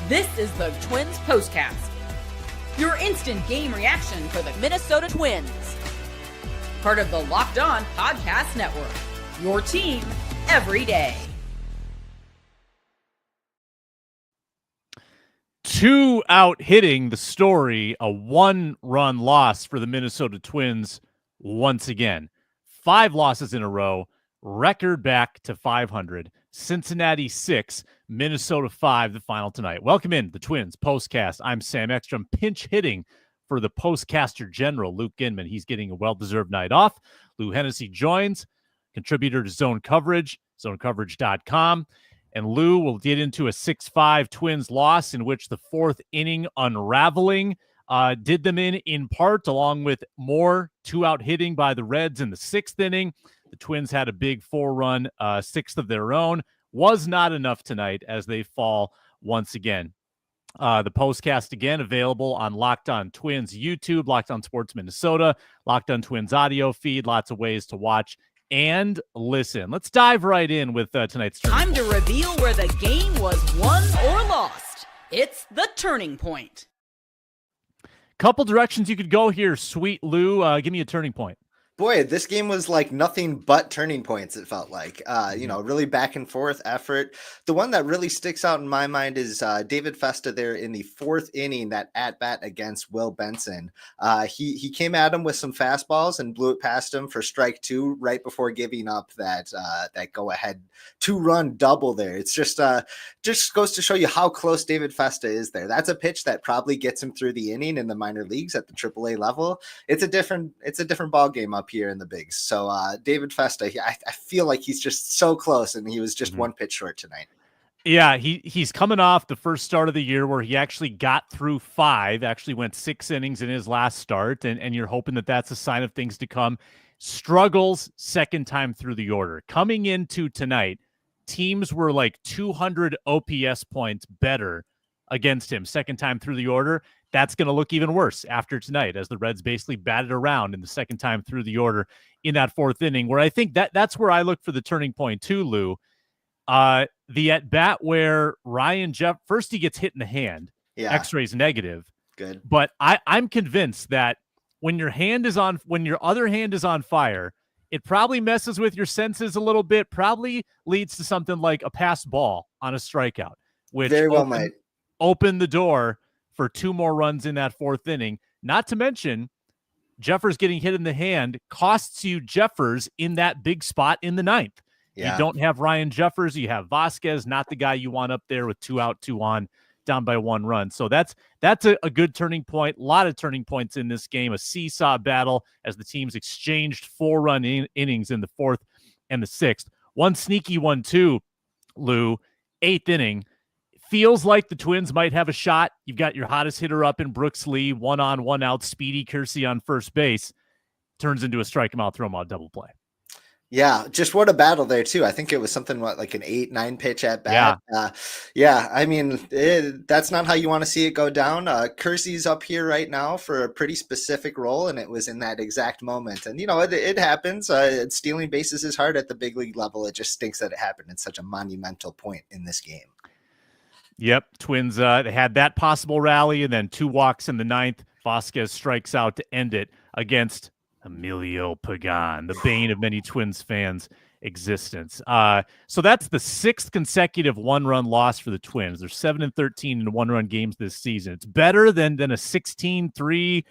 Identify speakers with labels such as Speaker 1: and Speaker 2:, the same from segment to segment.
Speaker 1: This is the Twins POSTCAST, your instant game reaction for the Minnesota Twins. Part of the Locked On Podcast Network, your team every day.
Speaker 2: Two out hitting the story, a one-run loss for the Minnesota Twins once again. 5 losses in a row, record back to 500. Cincinnati 6, Minnesota 5, the final tonight. Welcome in the Twins POSTCAST. I'm Sam Ekstrom, pinch hitting for the postcaster general, Luke Ginman. He's getting a well-deserved night off. Lou Hennessy joins, contributor to Zone Coverage, zonecoverage.com. And Lou will get into a 6-5 Twins loss in which the fourth inning unraveling did them in part, along with more 2-out hitting by the Reds in the 6th inning. The Twins had a big 4-run 6th of their own. Was not enough tonight as they fall once again. The postcast again available on Locked On Twins YouTube, Locked On Sports Minnesota, Locked On Twins audio feed. Lots of ways to watch and listen. Let's dive right in with tonight's
Speaker 1: Time to reveal where the game was won or lost. It's the turning point.
Speaker 2: Couple directions you could go here, sweet Lou. Give me a turning point.
Speaker 3: Boy, this game was like nothing but turning points, it felt like. Really back and forth effort. The one that really sticks out in my mind is David Festa there in the 4th inning, that at-bat against Will Benson. He came at him with some fastballs and blew it past him for strike 2 right before giving up that go-ahead 2-run double there. It's just goes to show you how close David Festa is there. That's a pitch that probably gets him through the inning in the minor leagues at the AAA level. It's a different ball game up here in the bigs. So David Festa, I feel like he's just so close, and he was just one pitch short tonight.
Speaker 2: Yeah, he's coming off the first start of the year where he actually got through 5, actually went 6 innings in his last start, and you're hoping that that's a sign of things to come. Struggles second time through the order. Coming into tonight, teams were like 200 OPS points better against him second time through the order. That's going to look even worse after tonight as the Reds basically batted around in the second time through the order in that 4th inning, where I think that's where I look for the turning point too, Lou. The at-bat where Ryan Jeff, first he gets hit in the hand, X-rays negative.
Speaker 3: Good.
Speaker 2: But I'm convinced that when your other hand is on fire, it probably messes with your senses a little bit, probably leads to something like a passed ball on a strikeout, which
Speaker 3: very well might
Speaker 2: open the door for 2 more runs in that 4th inning. Not to mention, Jeffers getting hit in the hand costs you Jeffers in that big spot in the 9th. Yeah. You don't have Ryan Jeffers. You have Vasquez, not the guy you want up there with 2 out, 2 on, down by 1 run. So that's a good turning point. A lot of turning points in this game. A seesaw battle as the teams exchanged 4-run innings in the 4th and the 6th. One sneaky one too, Lou. 8th inning. Feels like the Twins might have a shot. You've got your hottest hitter up in Brooks Lee, 1 on, 1 out, Speedy Kersey on first base. Turns into a strike him out, throw him out, double play.
Speaker 3: Yeah, just what a battle there too. I think it was something like an 8-9 pitch at bat. I mean, that's not how you want to see it go down. Kersey's up here right now for a pretty specific role, and it was in that exact moment. And it happens. Stealing bases is hard at the big league level. It just stinks that it happened at such a monumental point in this game.
Speaker 2: Yep, Twins they had that possible rally, and then 2 walks in the 9th. Vasquez strikes out to end it against Emilio Pagan, the bane of many Twins fans' existence. So that's the 6th consecutive 1-run loss for the Twins. They're 7-13 in 1-run games this season. It's better than a 16-3,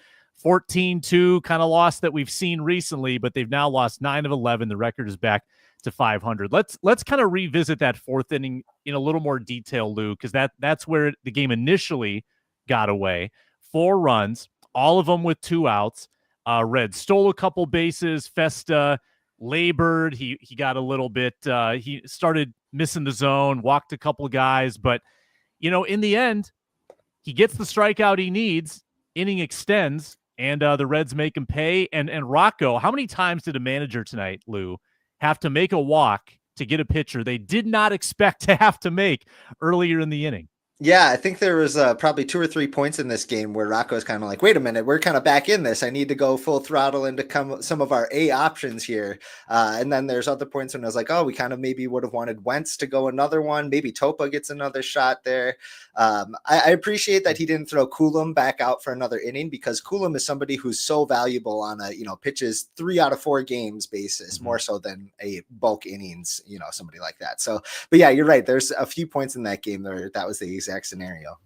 Speaker 2: 14-2 kind of loss that we've seen recently, but they've now lost 9 of 11. The record is back to 500. Let's kind of revisit that 4th inning in a little more detail, Lou, because that's where the game initially got away. 4 runs, all of them with 2 outs. Reds stole a couple bases. Festa labored. He got a little bit. He started missing the zone, walked a couple guys, but in the end, he gets the strikeout he needs. Inning extends, and the Reds make him pay. And Rocco, how many times did a manager tonight, Lou, have to make a walk to get a pitcher they did not expect to have to make earlier in the inning?
Speaker 3: Yeah, I think there was probably 2 or 3 points in this game where Rocco's kind of like, "Wait a minute, we're kind of back in this. I need to go full throttle into some of our A options here." And then there's other points when I was like, "Oh, we kind of maybe would have wanted Wentz to go another one. Maybe Topa gets another shot there." I appreciate that he didn't throw Coulomb back out for another inning, because Coulomb is somebody who's so valuable on a pitches 3 out of 4 games basis, more so than a bulk innings, somebody like that. So, but yeah, you're right. There's a few points in that game where that was the exact scenario.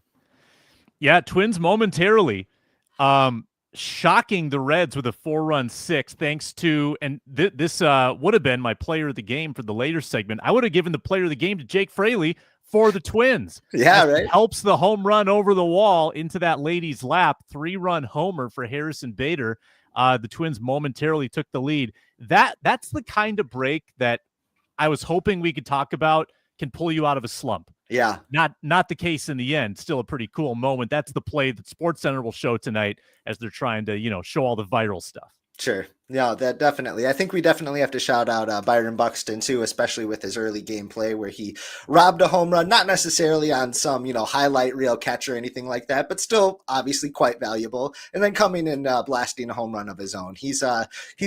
Speaker 2: Yeah, Twins momentarily shocking the Reds with a 4-run six, thanks to, and this would have been my player of the game for the later segment. I would have given the player of the game to Jake Fraley for the Twins.
Speaker 3: Yeah, right.
Speaker 2: Helps the home run over the wall into that lady's lap. 3-run homer for Harrison Bader. The Twins momentarily took the lead. That's the kind of break that I was hoping we could talk about, can pull you out of a slump.
Speaker 3: Yeah.
Speaker 2: Not the case in the end. Still a pretty cool moment. That's the play that SportsCenter will show tonight as they're trying to, show all the viral stuff.
Speaker 3: Sure. Yeah, that definitely. I think we definitely have to shout out Byron Buxton too, especially with his early gameplay where he robbed a home run, not necessarily on some, highlight reel catch or anything like that, but still obviously quite valuable. And then coming and blasting a home run of his own. He's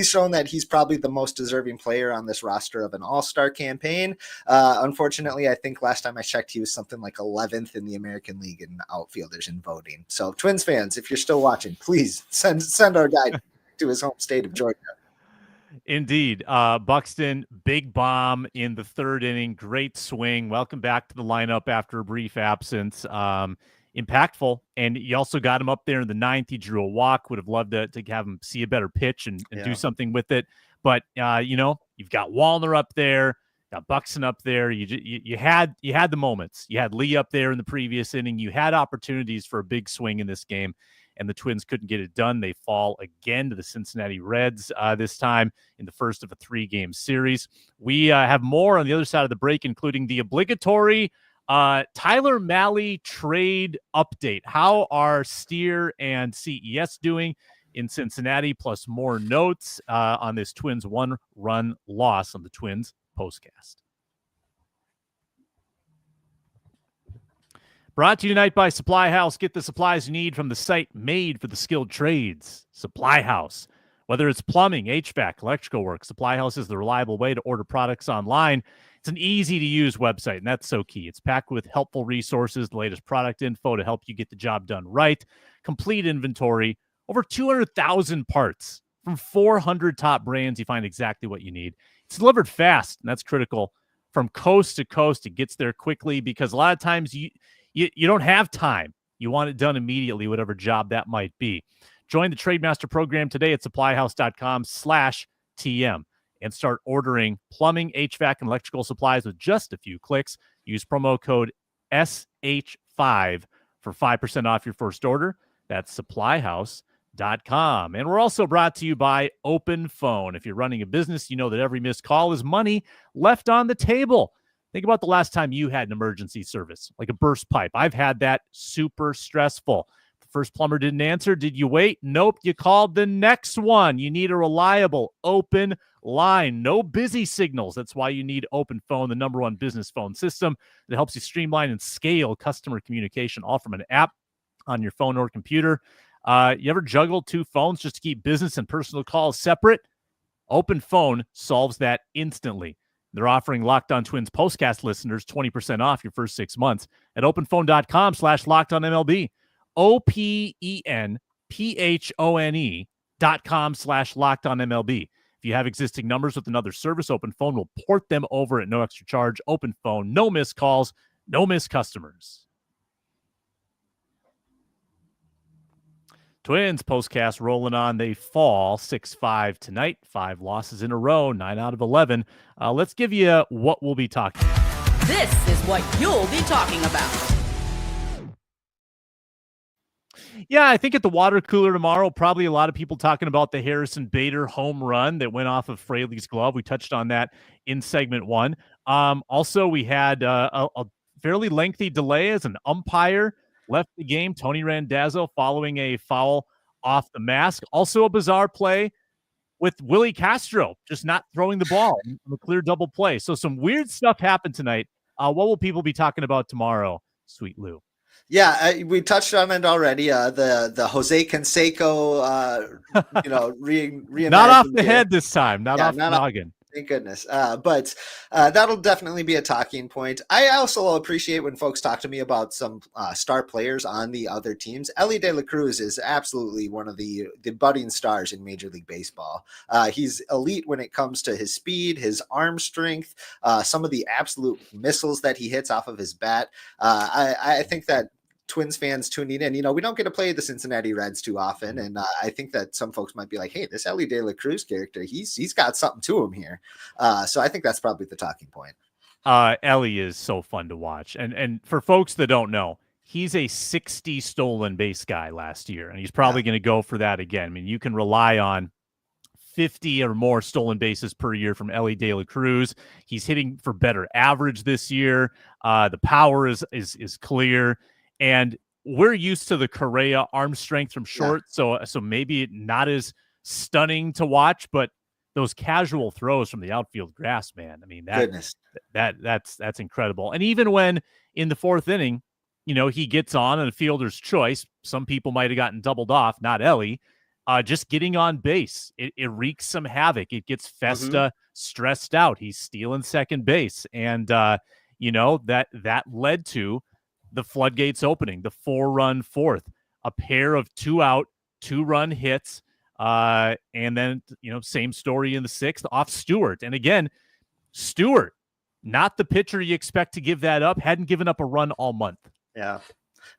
Speaker 3: shown that he's probably the most deserving player on this roster of an all-star campaign. Unfortunately, I think last time I checked, he was something like 11th in the American League in outfielders in voting. So Twins fans, if you're still watching, please send our guy to his home state of Georgia.
Speaker 2: Indeed. Buxton, big bomb in the third inning. Great swing. Welcome back to the lineup after a brief absence. Impactful. And you also got him up there in the ninth. He drew a walk. Would have loved to have him see a better pitch and do something with it. But, you've got Wallner up there, got Buxton up there. You had the moments. You had Lee up there in the previous inning. You had opportunities for a big swing in this game, and the Twins couldn't get it done. They fall again to the Cincinnati Reds this time in the first of a 3-game series. We have more on the other side of the break, including the obligatory Tyler Mahle trade update. How are Steer and CES doing in Cincinnati, plus more notes on this Twins 1-run loss on the Twins postcast. Brought to you tonight by Supply House. Get the supplies you need from the site made for the skilled trades. Supply House. Whether it's plumbing, HVAC, electrical work, Supply House is the reliable way to order products online. It's an easy-to-use website, and that's so key. It's packed with helpful resources, the latest product info to help you get the job done right, complete inventory, over 200,000 parts from 400 top brands. You find exactly what you need. It's delivered fast, and that's critical. From coast to coast, it gets there quickly, because a lot of times you don't have time. You want it done immediately, whatever job that might be. Join the Trademaster program today at supplyhouse.com/TM and start ordering plumbing, HVAC, and electrical supplies with just a few clicks. Use promo code SH5 for 5% off your first order. That's supplyhouse.com. And we're also brought to you by Open Phone. If you're running a business, you know that every missed call is money left on the table. Think about the last time you had an emergency service, like a burst pipe. I've had that. Super stressful. The first plumber didn't answer. Did you wait? Nope. You called the next one. You need a reliable open line. No busy signals. That's why you need Open Phone, the #1 business phone system that helps you streamline and scale customer communication, all from an app on your phone or computer. You ever juggle 2 phones just to keep business and personal calls separate? Open Phone solves that instantly. They're offering Locked On Twins postcast listeners 20% off your first 6 months at openphone.com/LockedOnMLB. OPENPHONE.com/LockedOnMLB. If you have existing numbers with another service, Open Phone will port them over at no extra charge. Open Phone, no missed calls, no missed customers. Twins postcast rolling on. They fall 6-5 tonight. 5 losses in a row, 9 out of 11. Let's give you what we'll be talking about.
Speaker 1: This is what you'll be talking about.
Speaker 2: Yeah, I think at the water cooler tomorrow, probably a lot of people talking about the Harrison Bader home run that went off of Fraley's glove. We touched on that in segment 1. Also, we had a fairly lengthy delay as an umpire left the game. Tony Randazzo following a foul off the mask. Also a bizarre play with Willie Castro just not throwing the ball in a clear double play. So some weird stuff happened tonight. What will people be talking about tomorrow, Sweet Lou?
Speaker 3: Yeah, we touched on it already. The Jose Canseco,
Speaker 2: Not off
Speaker 3: reimagined
Speaker 2: the
Speaker 3: here.
Speaker 2: head this time, not
Speaker 3: Yeah,
Speaker 2: off the
Speaker 3: not
Speaker 2: noggin.
Speaker 3: Thank goodness. But that'll definitely be a talking point. I also appreciate when folks talk to me about some star players on the other teams. Ellie De La Cruz is absolutely one of the budding stars in Major League Baseball. He's elite when it comes to his speed, his arm strength, some of the absolute missiles that he hits off of his bat. I think that Twins fans tuning in, we don't get to play the Cincinnati Reds too often, and I think that some folks might be like, "Hey, this Ellie De La Cruz character, he's got something to him here." So I think that's probably the talking point.
Speaker 2: Ellie is so fun to watch, and for folks that don't know, he's a 60 stolen base guy last year, and he's probably going to go for that again. I mean, you can rely on 50 or more stolen bases per year from Ellie De La Cruz. He's hitting for better average this year. The power is clear. And we're used to the Correa arm strength from short, so maybe not as stunning to watch, but those casual throws from the outfield grass, man. I mean, that's incredible. And even when in the fourth inning, he gets on a fielder's choice, some people might have gotten doubled off, not Ellie. Just getting on base, it wreaks some havoc. It gets Festa stressed out. He's stealing second base, and that led to the floodgates opening, the 4-run fourth, a pair of 2-out, 2-run hits, and then same story in the sixth off Stewart. And again, Stewart, not the pitcher you expect to give that up. Hadn't given up a run all month.
Speaker 3: Yeah.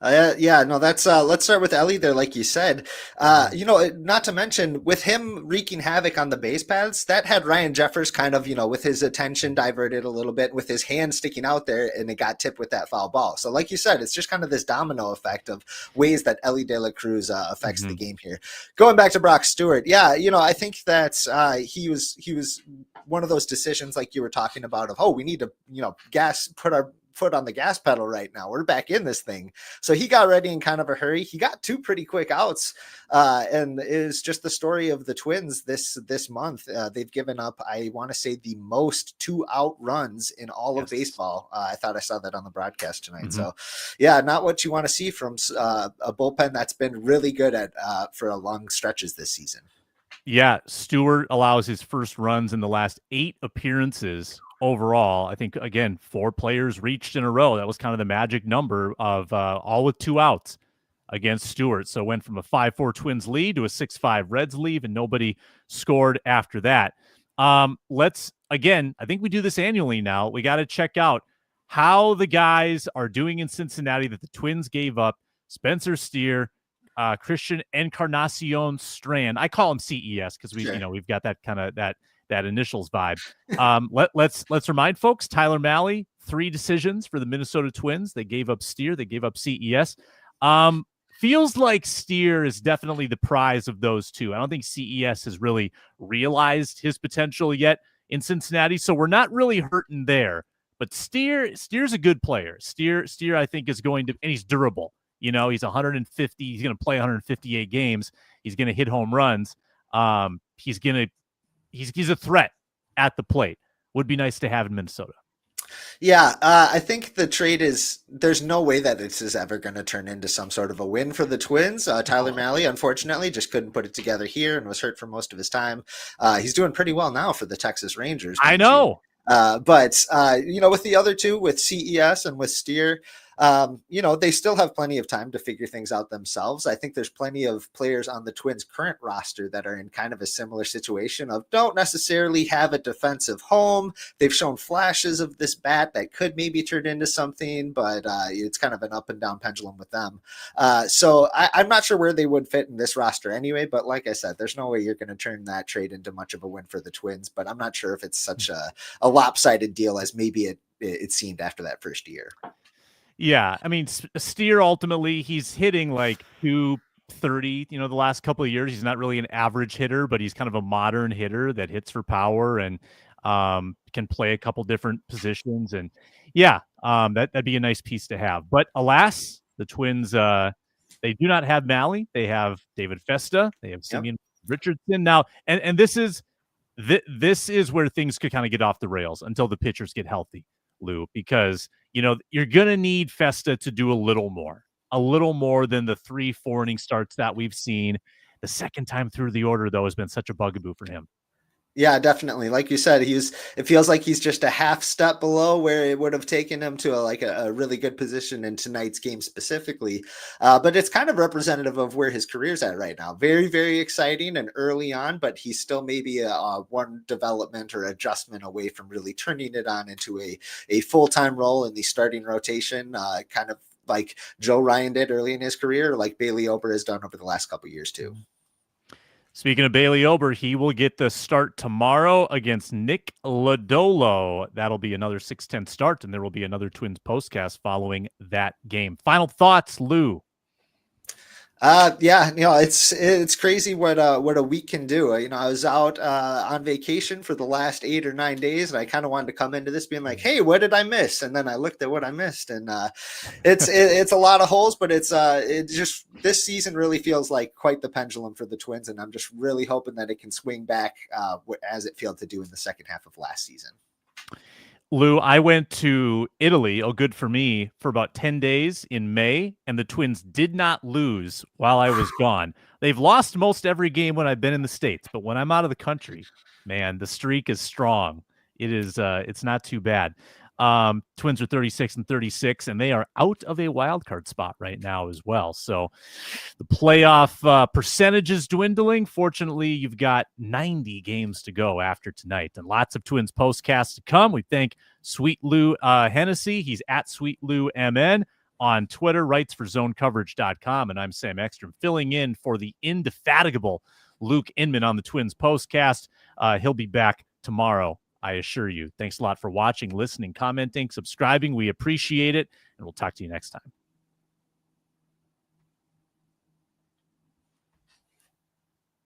Speaker 3: That's let's start with Ellie there, like you said. Not to mention with him wreaking havoc on the base paths, that had Ryan Jeffers kind of, with his attention diverted a little bit, with his hand sticking out there, and it got tipped with that foul ball. So like you said, it's just kind of this domino effect of ways that Ellie De La Cruz affects the game here. Going back to Brock Stewart, I think that he was one of those decisions like you were talking about of, we need to, put our foot on the gas pedal right now. We're back in this thing. So he got ready in kind of a hurry. He got 2 pretty quick outs, and is just the story of the Twins this month. They've given up, I want to say, the most 2-out runs in all of baseball. I thought I saw that on the broadcast tonight. So not what you want to see from a bullpen that's been really good at for a long stretches this season.
Speaker 2: Yeah, Stewart allows his first runs in the last 8 appearances overall. I think, again, 4 players reached in a row. That was kind of the magic number of all with 2 outs against Stewart. So it went from a 5-4 Twins lead to a 6-5 Reds lead, and nobody scored after that. I think we do this annually now. We got to check out how the guys are doing in Cincinnati that the Twins gave up. Spencer Steer, Christian Encarnacion Strand. I call him CES because we've got that kind of that initials vibe. Let's remind folks, Tyler Mahle, 3 decisions for the Minnesota Twins. They gave up Steer, they gave up CES. Feels like Steer is definitely the prize of those 2. I don't think CES has really realized his potential yet in Cincinnati, so we're not really hurting there. But Steer's a good player. Steer I think is going to, and he's durable. He's 150. He's going to play 158 games. He's going to hit home runs. He's a threat at the plate. Would be nice to have in Minnesota.
Speaker 3: Yeah, I think the trade there's no way that this is ever going to turn into some sort of a win for the Twins. Tyler Mahle, unfortunately, just couldn't put it together here and was hurt for most of his time. He's doing pretty well now for the Texas Rangers.
Speaker 2: I know.
Speaker 3: But with the other 2, with CES and with Steer, they still have plenty of time to figure things out themselves. I think there's plenty of players on the Twins' current roster that are in kind of a similar situation of don't necessarily have a defensive home. They've shown flashes of this bat that could maybe turn into something, but it's kind of an up and down pendulum with them. So I'm not sure where they would fit in this roster anyway, but like I said, there's no way you're going to turn that trade into much of a win for the Twins, but I'm not sure if it's such a lopsided deal as maybe it seemed after that first year.
Speaker 2: Yeah, I mean, Steer ultimately, he's hitting like 230, the last couple of years. He's not really an average hitter, but he's kind of a modern hitter that hits for power and can play a couple different positions. And that'd be a nice piece to have. But alas, the Twins, they do not have Mahle. They have David Festa. They have Simeon Richardson now. And this is where things could kind of get off the rails until the pitchers get healthy, Lou, because you're going to need Festa to do a little more. a little more than the 3-4 inning starts that we've seen. The second time through the order, though, has been such a bugaboo for him.
Speaker 3: Yeah, definitely. Like you said, it feels like he's just a half step below where it would have taken him to a really good position in tonight's game specifically. But it's kind of representative of where his career's at right now. Very, very exciting and early on, but he's still maybe one development or adjustment away from really turning it on into a full-time role in the starting rotation, kind of like Joe Ryan did early in his career, like Bailey Ober has done over the last couple of years too.
Speaker 2: Speaking of Bailey Ober, he will get the start tomorrow against Nick Lodolo. That'll be another 6:10 start, and there will be another Twins postcast following that game. Final thoughts, Lou?
Speaker 3: Yeah, it's crazy what a week can do. I was out on vacation for the last 8 or 9 days, and I kind of wanted to come into this being like, hey, what did I miss? And then I looked at what I missed, and it's a lot of holes, but it just, this season really feels like quite the pendulum for the Twins, and I'm just really hoping that it can swing back as it failed to do in the second half of last season.
Speaker 2: Lou, I went to Italy, good for me, for about 10 days in May, and the Twins did not lose while I was gone. They've lost most every game when I've been in the States, but when I'm out of the country, man, the streak is strong. It's not too bad. Twins are 36-36, and they are out of a wild card spot right now as well. So the playoff percentage is dwindling. Fortunately, you've got 90 games to go after tonight, and lots of Twins postcasts to come. We thank Sweet Lou Hennessy. He's at Sweet Lou MN on Twitter, writes for zonecoverage.com, and I'm Sam Ekstrom, filling in for the indefatigable Luke Inman on the Twins postcast. He'll be back tomorrow, I assure you. Thanks a lot for watching, listening, commenting, subscribing. We appreciate it, and we'll talk to you next time.